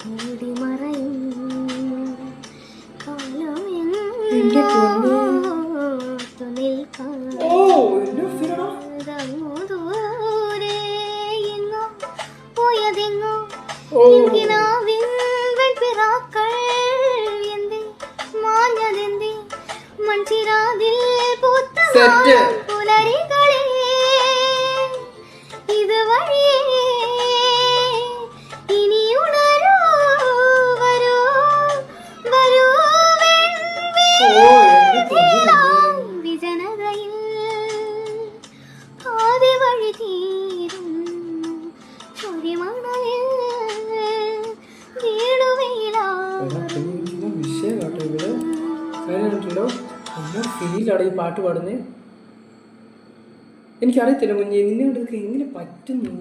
മൂടിമറയും എന്റെ പൊന്നേ. കാലമെന്നോർത്തു നിൽക്കാം ഓ എന്നെ ഫിറടാ. ദൂരെ എങ്ങോ പോയതെങ്ങോ ഓ എങ്കിനാവിൻ വെൺപിറാക്കൾ എന്തേ മാഞ്ഞതെന്തേ മൺചിരാതിൽ പൂത്ത സെറ്റ്. പുലരികളെ ഇത് വഴിയേ ഇനി ഉണരൂ വരൂ വരൂ ഓ എന്റെ പൊന്നേ. വിജനതയിൽ പാതി വഴി തീരും ചൊരിമണലിൽ വീടുവെയിലാറും വിഷയം കേട്ടോ ഇവിടെ കാര്യമായിട്ടുണ്ടല്ലോ. എന്നാ ഫീലാണ് ഈ പാട്ട് പാടുന്നേ. എനിക്കറിയത്തില്ല കുഞ്ഞെ, നിന്നെ കൊണ്ട് ഇതൊക്കെ എങ്ങനെ പറ്റുന്നു?